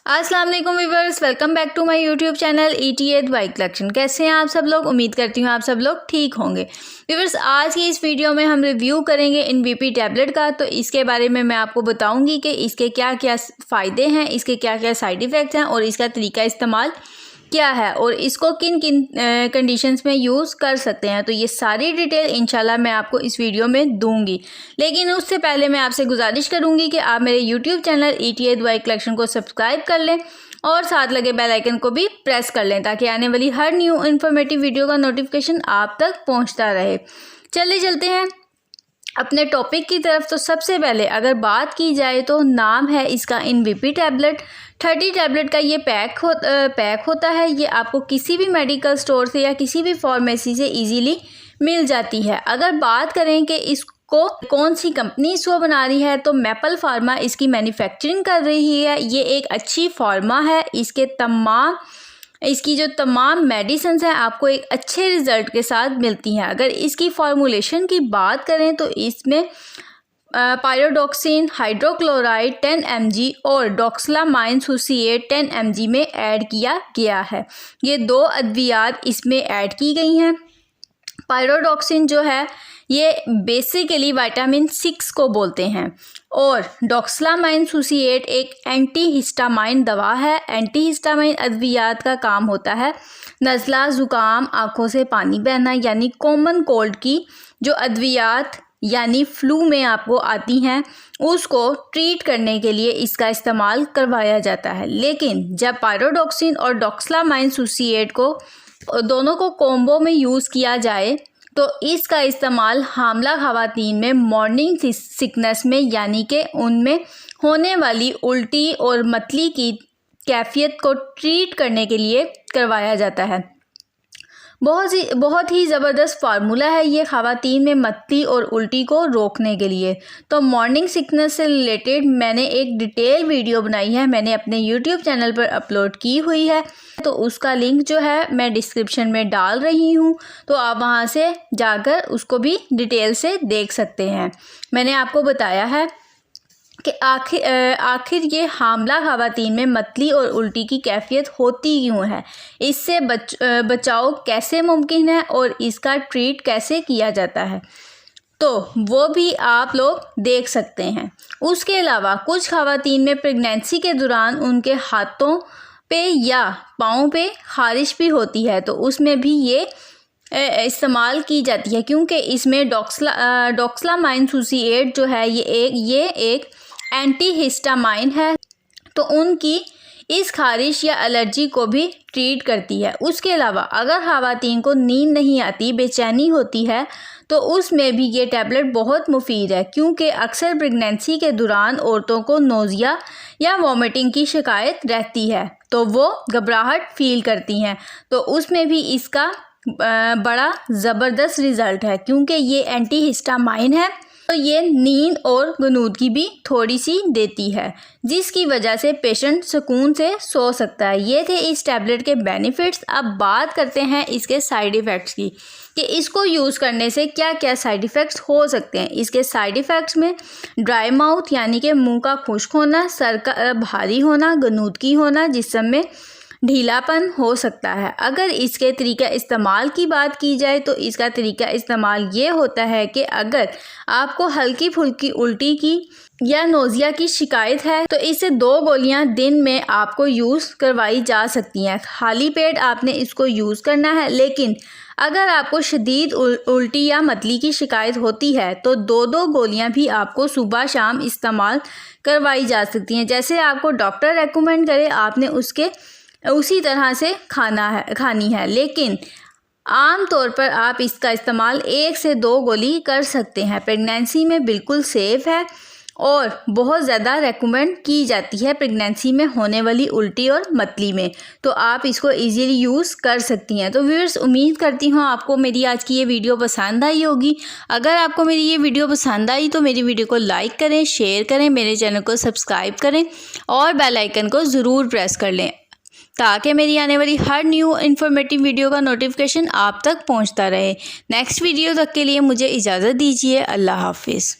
अस्सलाम वालेकुम viewers, welcome back to my YouTube channel ETA bike collection. कैसे हैं आप सब लोग? उम्मीद करती हूँ आप सब लोग ठीक होंगे। व्यूअर्स, आज की इस वीडियो में हम रिव्यू करेंगे इनवीपी टैबलेट का। तो इसके बारे में मैं आपको बताऊंगी कि इसके क्या क्या फ़ायदे हैं, इसके क्या क्या साइड इफ़ेक्ट्स हैं और इसका तरीका इस्तेमाल क्या है और इसको किन किन कंडीशंस में यूज़ कर सकते हैं। तो ये सारी डिटेल इंशाल्लाह मैं आपको इस वीडियो में दूंगी। लेकिन उससे पहले मैं आपसे गुजारिश करूंगी कि आप मेरे YouTube channel ETA bike collection को सब्सक्राइब कर लें और साथ लगे बेल आइकन को भी प्रेस कर लें ताकि आने वाली हर न्यू इन्फॉर्मेटिव वीडियो का नोटिफिकेशन आप तक पहुँचता रहे। चलते हैं अपने टॉपिक की तरफ। तो सबसे पहले अगर बात की जाए तो नाम है इसका इनवीपी टैबलेट। 30 टैबलेट का ये पैक होता है। ये आपको किसी भी मेडिकल स्टोर से या किसी भी फार्मेसी से इजीली मिल जाती है। अगर बात करें कि इसको कौन सी कंपनी इसको बना रही है तो मैपल फार्मा इसकी मैन्युफैक्चरिंग कर रही है। ये एक अच्छी फार्मा है। इसकी जो तमाम मेडिसिन हैं आपको एक अच्छे रिज़ल्ट के साथ मिलती हैं। अगर इसकी फार्मूलेशन की बात करें तो इसमें पायरोडॉक्सिन हाइड्रोक्लोराइड 10 mg और डॉक्सलामाइन सुसिएट 10 mg में ऐड किया गया है। ये दो अद्वियात इसमें ऐड की गई हैं। पायरोडॉक्सिन जो है ये बेसिकली विटामिन 6 को बोलते हैं और डॉक्सलामाइन सुसिएट एक एंटीहिस्टामाइन दवा है। एंटीहिस्टामाइन अद्वियात का काम होता है नज़ला, ज़ुकाम, आँखों से पानी बहना यानी कॉमन कोल्ड की जो अद्वियात यानी फ्लू में आपको आती हैं उसको ट्रीट करने के लिए इसका इस्तेमाल करवाया जाता है। लेकिन जब पायरोडॉक्सिन और डॉक्सलामाइन सुसिएट को दोनों को कॉम्बो में यूज़ किया जाए तो इसका इस्तेमाल हामला ख़वातीन में मॉर्निंग सिकनेस में यानी कि उनमें होने वाली उल्टी और मतली की कैफियत को ट्रीट करने के लिए करवाया जाता है। बहुत ही ज़बरदस्त फार्मूला है ये ख़वातीन में मतली और उल्टी को रोकने के लिए। तो मॉर्निंग सिकनेस से रिलेटेड मैंने एक डिटेल वीडियो बनाई है, मैंने अपने यूट्यूब चैनल पर अपलोड की हुई है। तो उसका लिंक जो है मैं डिस्क्रिप्शन में डाल रही हूँ, तो आप वहाँ से जाकर उसको भी डिटेल से देख सकते हैं। मैंने आपको बताया है कि आखिर ये हामला ख़वातीन में मतली और उल्टी की कैफियत होती क्यों है, इससे बचाव कैसे मुमकिन है और इसका ट्रीट कैसे किया जाता है, तो वो भी आप लोग देख सकते हैं। उसके अलावा कुछ ख़वातीन में प्रेगनेंसी के दौरान उनके हाथों पे या पाँव पे ख़ारिश भी होती है, तो उसमें भी ये इस्तेमाल की जाती है क्योंकि इसमें डॉक्सलामाइन सुसिएट जो है ये एक एंटीहिस्टामाइन है, तो उनकी इस खारिश या एलर्जी को भी ट्रीट करती है। उसके अलावा अगर ख़वातीन को नींद नहीं आती, बेचैनी होती है, तो उसमें भी ये टैबलेट बहुत मुफीद है क्योंकि अक्सर प्रेगनेंसी के दौरान औरतों को नोज़िया या वॉमिटिंग की शिकायत रहती है, तो वो घबराहट फील करती हैं, तो उसमें भी इसका बड़ा ज़बरदस्त रिज़ल्ट है क्योंकि ये एंटीहिस्टामाइन है। तो ये नींद और गनूदगी भी थोड़ी सी देती है जिसकी वजह से पेशेंट सुकून से सो सकता है। ये थे इस टैबलेट के बेनिफिट्स। अब बात करते हैं इसके साइड इफ़ेक्ट्स की कि इसको यूज़ करने से क्या क्या साइड इफ़ेक्ट्स हो सकते हैं। इसके साइड इफ़ेक्ट्स में ड्राई माउथ यानी कि मुंह का खुश्क होना, सर का भारी होना, गनूदगी होना, जिस्म में ढीलापन हो सकता है। अगर इसके तरीका इस्तेमाल की बात की जाए तो इसका तरीका इस्तेमाल ये होता है कि अगर आपको हल्की फुल्की उल्टी की या नोज़िया की शिकायत है तो इससे 2 गोलियां दिन में आपको यूज़ करवाई जा सकती हैं। खाली पेट आपने इसको यूज़ करना है। लेकिन अगर आपको शदीद उल्टी या मतली की शिकायत होती है तो 2-2 गोलियां भी आपको सुबह शाम इस्तेमाल करवाई जा सकती हैं। जैसे आपको डॉक्टर रेकमेंड करे आपने उसी तरह से खानी है। लेकिन आम तौर पर आप इसका इस्तेमाल 1 से 2 गोली कर सकते हैं। प्रेगनेंसी में बिल्कुल सेफ़ है और बहुत ज़्यादा रेकमेंड की जाती है प्रेगनेंसी में होने वाली उल्टी और मतली में, तो आप इसको इजीली यूज़ कर सकती हैं। तो व्यूअर्स, उम्मीद करती हूँ आपको मेरी आज की ये वीडियो पसंद आई होगी। अगर आपको मेरी ये वीडियो पसंद आई तो मेरी वीडियो को लाइक करें, शेयर करें, मेरे चैनल को सब्सक्राइब करें और बेल आइकन को ज़रूर प्रेस कर लें ताकि मेरी आने वाली हर न्यू इन्फॉर्मेटिव वीडियो का नोटिफिकेशन आप तक पहुंचता रहे। नेक्स्ट वीडियो तक के लिए मुझे इजाज़त दीजिए। अल्लाह हाफिज़।